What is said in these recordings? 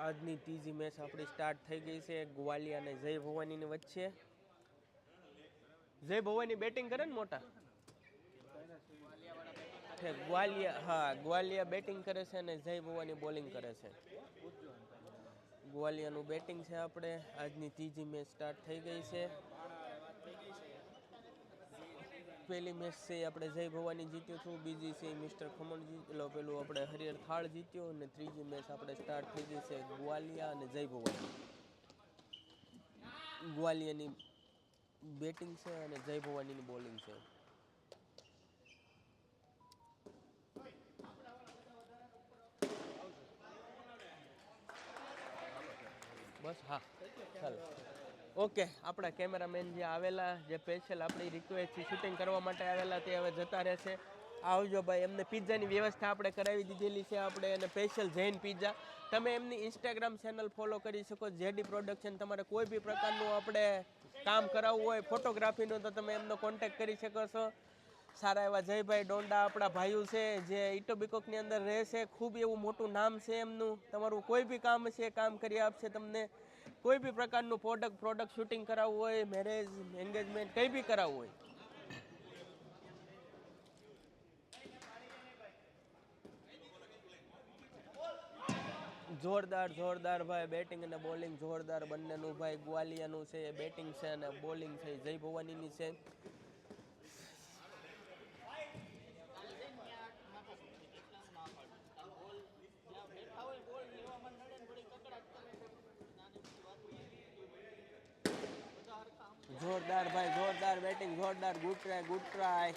આજની ત્રીજી મેચ આપણી સ્ટાર્ટ થઈ ગઈ છે ગ્વાલિયા અને જય ભવાનીની વચ્ચે. જય ભવાની બેટિંગ કરે ને મોટા ગ્વાલિયા બેટિંગ કરે છે અને જય ભવાની બોલિંગ કરે છે. ગ્વાલિયાનું બેટિંગ છે. આપણે આજની ત્રીજી મેચ સ્ટાર્ટ થઈ ગઈ છે. પહેલી મેચ છે આપણે જય ભવાની જીત્યું હતું, બીજી છે મિસ્ટર ખમણ પેલું આપણે હરિહર થાળ જીત્યો, અને ત્રીજી મેચ આપણે સ્ટાર્ટ થઈ ગઈ છે ગ્વાલિયા અને જય ભવાની. ગ્વાલિયાની બેટિંગ છે અને જય ભવાનીની બોલિંગ છે. બસ હા ચાલો ઓકે. આપણા કેમેરામેન જે આવેલા, જે સ્પેશિયલ આપણી રિક્વેસ્ટથી શૂટિંગ કરવા માટે આવેલા, તે હવે જતા રહેશે. આવજો ભાઈ. એમને પિઝાની વ્યવસ્થા આપણે કરાવી દીધેલી છે, આપણે એને સ્પેશિયલ જૈન પિઝા. તમે એમની ઇન્સ્ટાગ્રામ ચેનલ ફોલો કરી શકો, જેડી પ્રોડક્શન. તમારે કોઈ બી પ્રકારનું આપણે કામ કરાવવું હોય ફોટોગ્રાફીનું, તો તમે એમનો કોન્ટેક્ટ કરી શકો છો. સારા એવા જયભાઈ ડોંડા આપણા ભાઈઓ છે, જે ઇટોબિકોકની અંદર રહે છે. ખૂબ એવું મોટું નામ છે એમનું. તમારું કોઈ બી કામ છે, કામ કરી આપશે તમને. કોઈ બી પ્રકારનું પ્રોડક્ટ શૂટિંગ કરાવવું હોય, મેરેજ એન્ગેજમેન્ટ કંઈ બી કરાવવું હોય. જોરદાર ભાઈ બેટિંગ અને બોલિંગ જોરદાર બંનેનું. ભાઈ ગ્વાલિયાનું છે એ બેટિંગ છે અને બોલિંગ છે જય ભવાનીની છે. જોરદાર ભાઈ, જોરદાર બેટિંગ, જોરદાર. Good try, good try.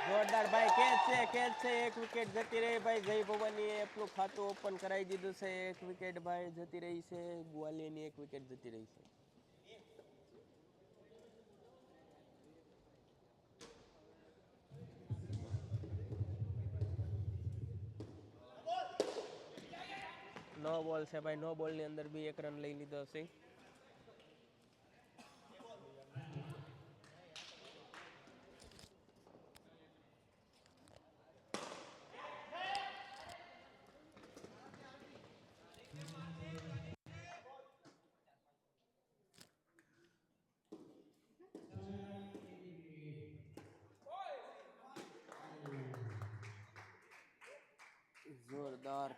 જોરદાર ભાઈ, કેચ છે. એક વિકેટ જતી રહી ભાઈ. જય ભવાની આપણું ખાતું ઓપન કરાવી દીધું છે. એક વિકેટ ભાઈ જતી રહી છે. ગ્વાલિયાની એક વિકેટ જતી રહી છે. નો બોલ છે ભાઈ. નો બોલની અંદર બી એક રન લઈ લીધો છે. જોરદાર.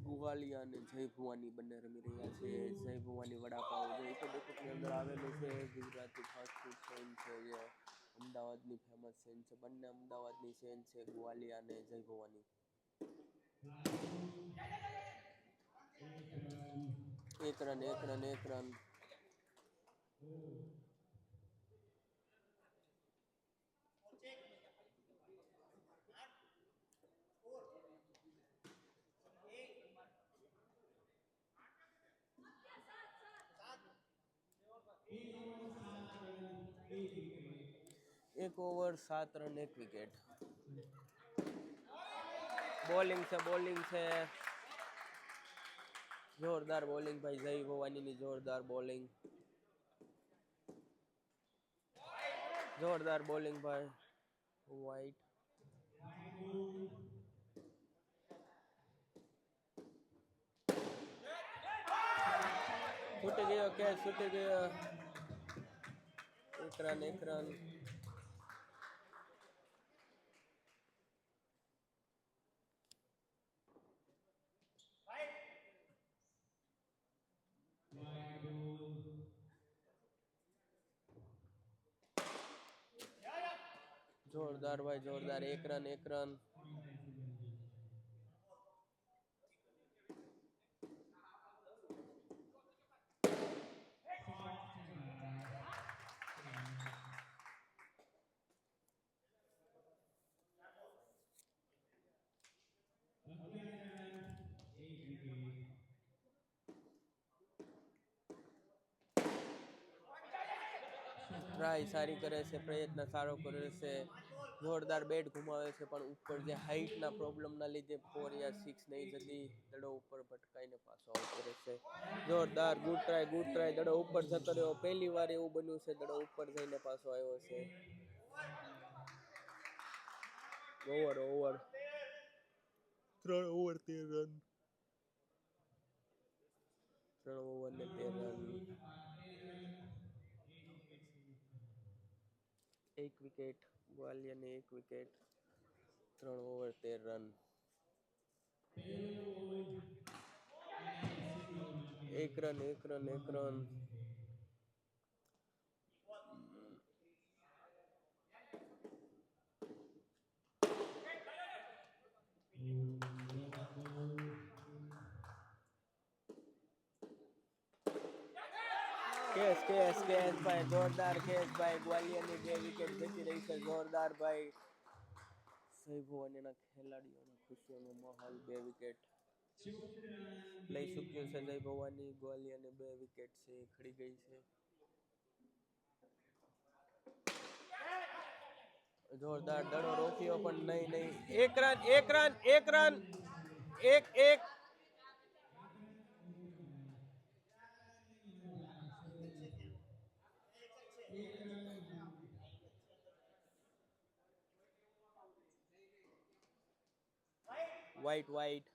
ગ્વાલિયા અને જય ભવાની બંને રમી રહ્યા છે. જય ભવાની વડાપાવ જે ઇકોબેકની અંદર આવેલું છે. ગુજરાતી ફાસ્ટ ફૂડ ચેઇન છે, જે અમદાવાદની ફેમસ ચેઇન છે. બંને અમદાવાદની ચેઇન છે, ગ્વાલિયા અને જય ભવાની. એક રન. એક ઓવર 7 રન 1 વિકેટ. બોલિંગ છે. જોરદાર બોલિંગ ભાઈ જય ભવાનીની. જોરદાર બોલિંગ ભાઈ. વાઇટ છૂટી ગયો, કેચ છૂટી ગયો. એક રન. જોરદાર ભાઈ, જોરદાર. એક રન. ટ્રાય સારી કરે છે, પ્રયત્ન સારો કરે છે. જોરદાર બેટ ઘુમાવે છે, પણ ઉપર જે હાઈટના પ્રોબ્લેમના લીધે 4 યા 6 નહીં જતી. દડો ઉપર ભટકાઈને પાછો આઉટ કરે છે. જોરદાર. Good try. દડો ઉપર જતો રહ્યો. પહેલી વાર એવું બન્યું છે દડો ઉપર જઈને પાછો આવ્યો છે. ઓવર 3 ઓવર 13 રન 3 ઓવર ને 13 રન 1 વિકેટ ગ્વાલિયર ને 1 wicket 3 over 13 run 1 run 1 run case ભાઈ જોરદાર કેસ ભાઈ ગ્વાલિયરની 2 વિકેટ જતી રહી છે જોરદાર ભાઈ સૈભો અને એના ખેલાડીઓના ખુશીઓનો માહોલ 2 વિકેટ લઈ ચૂક્યું છે જય ભવાની ગ્વાલિયરને 2 વિકેટ છે ખડી ગઈ છે જોરદાર દડો રોક્યો પણ નહીં 1 રન 1 વાઇટ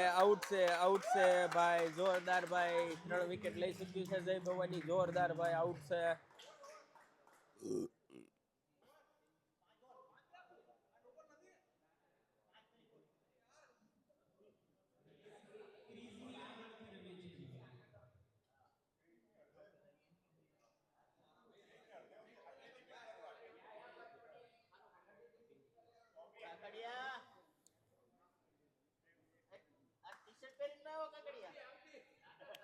આઉટ છે ભાઈ જોરદાર ભાઈ 3 વિકેટ લઈ ચૂક્યું છે જય ભવાની જોરદાર ભાઈ આઉટ છે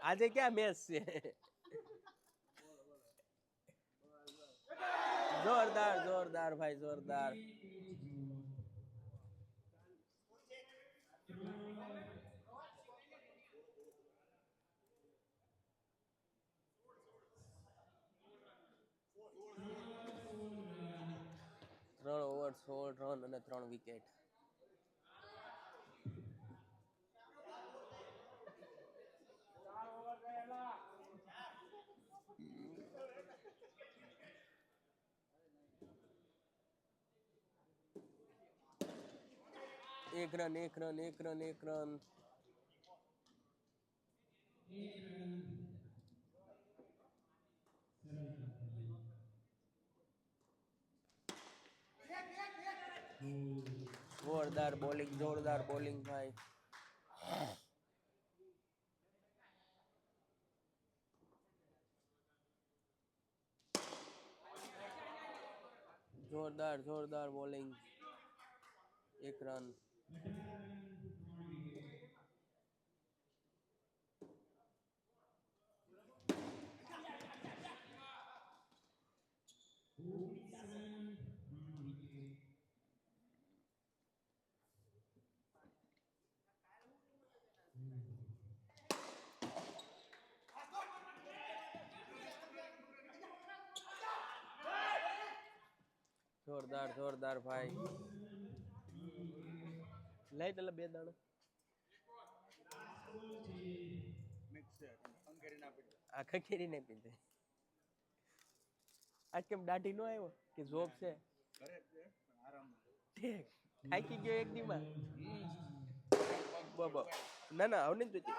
આજે ક્યાં મેચ છે જોરદાર ભાઈ જોરદાર 3 ઓવર 16 રન અને 3 વિકેટ એક રન જોરદાર બોલિંગ ભાઈ જોરદાર બોલિંગ 1 રન જોરદાર ભાઈ લઈ તલે 2 દાણો આ ખખેરી ને પીધે આજ કેમ દાઢી નો આવ્યો કે જોબ છે ઠીક થાકી ગયો એક દીમાં બાબા ના હવે નથી જોતી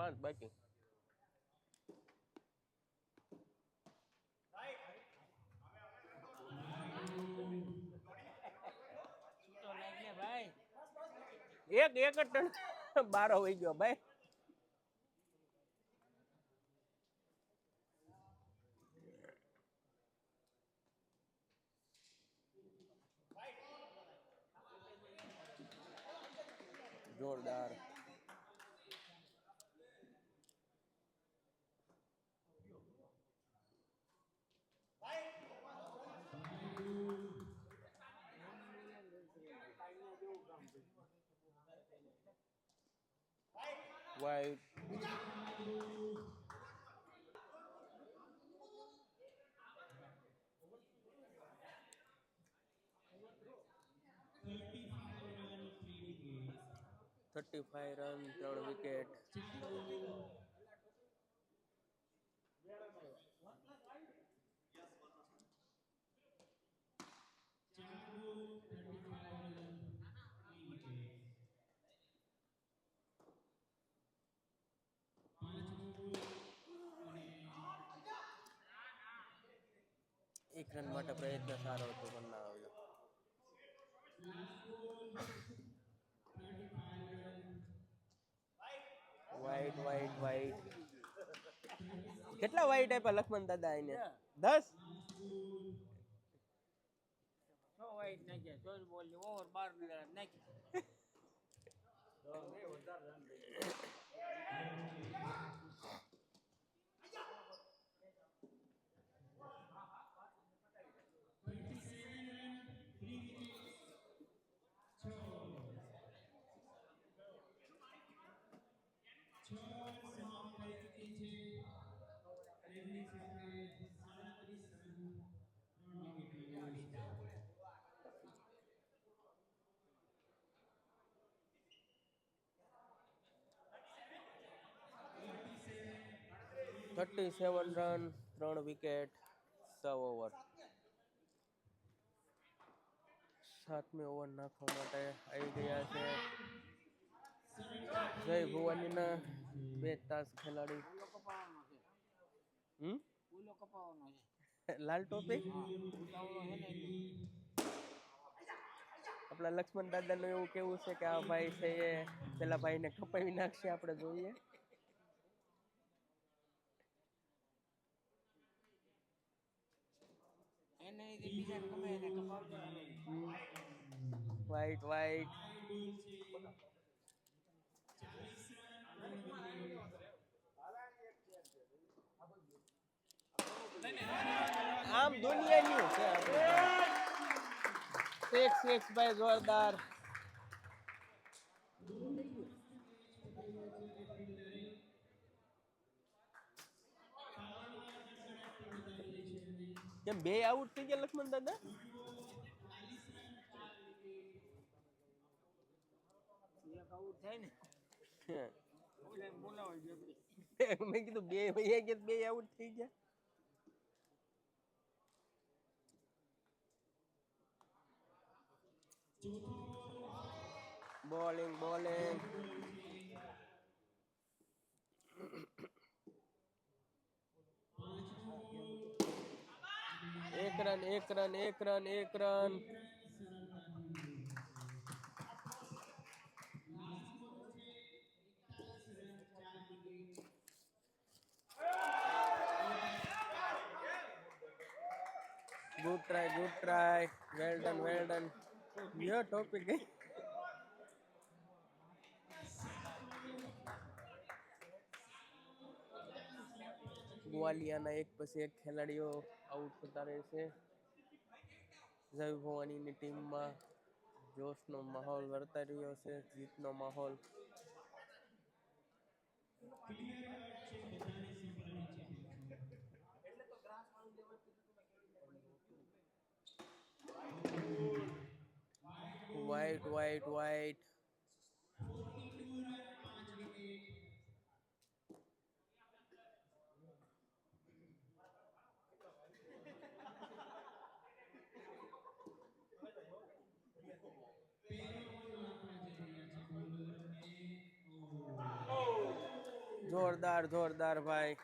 પાંચ બાકી એક જ ટન 12 હોઈ ગયો ભાઈ જોરદાર White. ₹35 run 3 wicket. એક રન માટે પ્રયત્ન સારો હતો પણ ના આવ્યો. White white white. કેટલા વાઈટ આપ્યા લક્ષ્મણ દાદા એને? 10. વાઈટ નાખ્યા 14 બોલ ઓવર 12 નાખી. 37 રન 3 વિકેટ 6 ઓવર. 7મી ઓવર નાખવા માટે આવી ગયા છે જય ભુવાનીના 2 તાસ ખેલાડી. લાલ ટોપી આપણા લક્ષ્મણ દાદાનું એવું કેવું છે કે આ ભાઈ છે એ પેલા ભાઈને કપાવી નાખશે. આપણે જોઈએ. White white. આમ દુનિયાની છે સિક્સ ભાઈ જોરદાર. કેમ 2 આઉટ થઈ ગયા લક્ષ્મણ દાદા? મેં કીધું 2 વહી ગયા 2 આઉટ થઈ ગયા. Bowling bowling. 1 run 1 run 1 run 1 run. Good try well done. યો ટોપિક ગઈ. ગ્વાલિયાના એક પછી એક ખેલાડીઓ આઉટ થતા રહે છે. જય ભવાનીની ટીમમાં જોશનો માહોલ વર્તાઈ રહ્યો છે. જીતનો માહોલ. White white white. જોરદાર ભાઈ.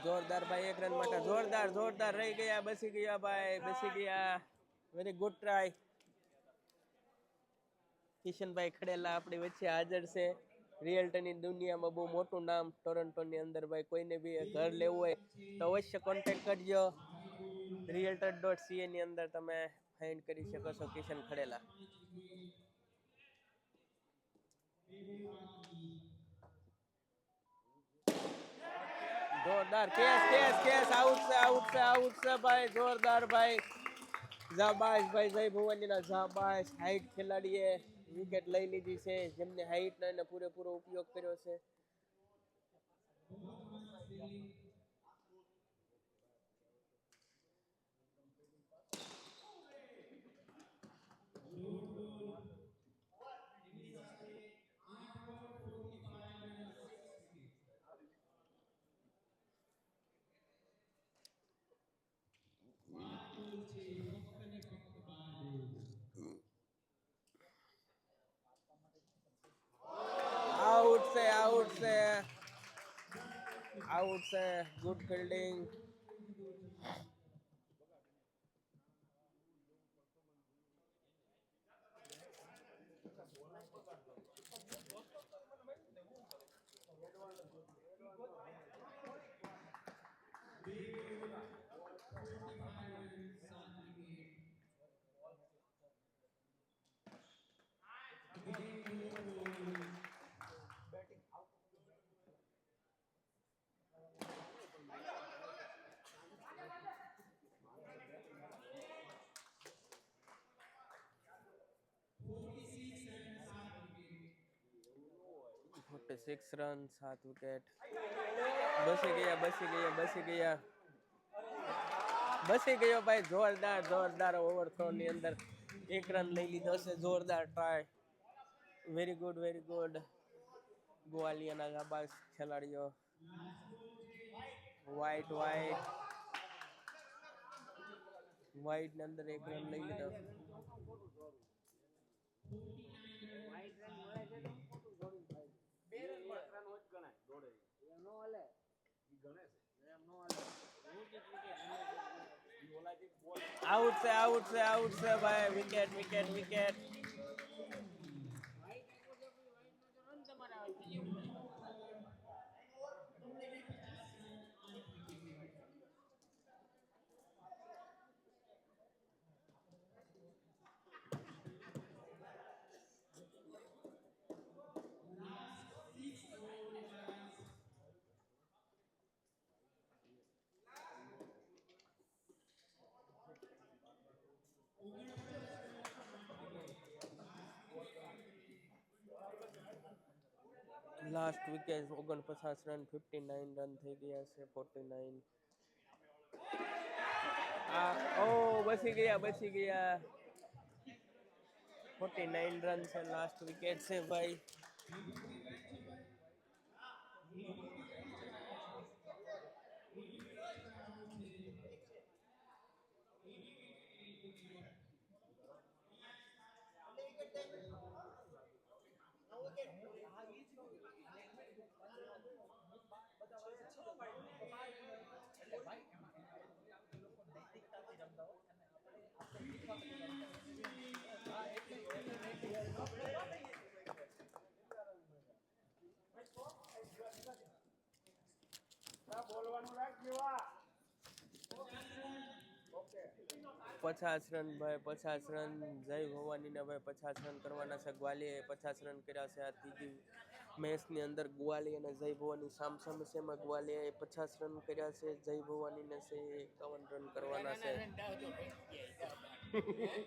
જોરદાર ભાઈ, 1 રન માટે જોરદાર જોરદાર રહી ગયા, બસી ગયા ભાઈ, બસી ગયા. Very good try. કિશનભાઈ ખડેલા આપણી વચ્ચે હાજર છે. રિયલ્ટની દુનિયામાં બહુ મોટું નામ ટોરન્ટોની અંદર ભાઈ. કોઈને બી ઘર લેવું હોય તો અવશ્ય કોન્ટેક્ટ કરજો. realtor.ca ની અંદર તમે ફાઇન્ડ કરી શકો છો કિશન ખડેલા. જોરદાર કેસ કેસ કેસ આઉટ છે આઉટ છે આઉટ છે ભાઈ. જોરદાર ભાઈ, જાબાશ ભાઈ, જય ભવાનીના જાબાશ. હાઈટ ખેલાડીએ વિકેટ લઈ લીધી છે, જેમને હાઈટનો એને પૂરેપૂરો ઉપયોગ કર્યો છે. આઉટ છે આઉટ છે આઉટ છે. Good fielding. Six run, 7 wicket. બસી ગયા બસી ગયા બસી ગયા બસી ગયો ભાઈ. જોરદાર જોરદાર ઓવરથ્રો ની અંદર 1 રન લઈ લીધો છે. જોરદાર try. Very good very good. ગોવાલિયાના જાબાઝ ખેલાડીઓ. વ્હાઈટ વ્હાઈટ વ્હાઈટ ની અંદર 1 રન લઈ લીધો. આઉટ છે આઉટ છે આઉટ છે ભાઈ. Wicket wicket wicket. Last wicket 49 run, 59 run થઈ ગયા છે. 49. બસી ગયા બસી ગયા. 49 રન છે. લાસ્ટ વિકેટ છે ભાઈ. પચાસ રન ભાઈ, 50 રન. જય ભવાનીને ભાઈ 50 રન કરવાના છે. ગ્વાલિયરે 50 રન કર્યા છે. આ ત્રીજી મેચની અંદર ગ્વાલી અને જય ભવાની સામસામે છે. એમાં ગ્વાલિયરે 50 રન કર્યા છે. જય ભવાનીને છે 51 રન કરવાના છે.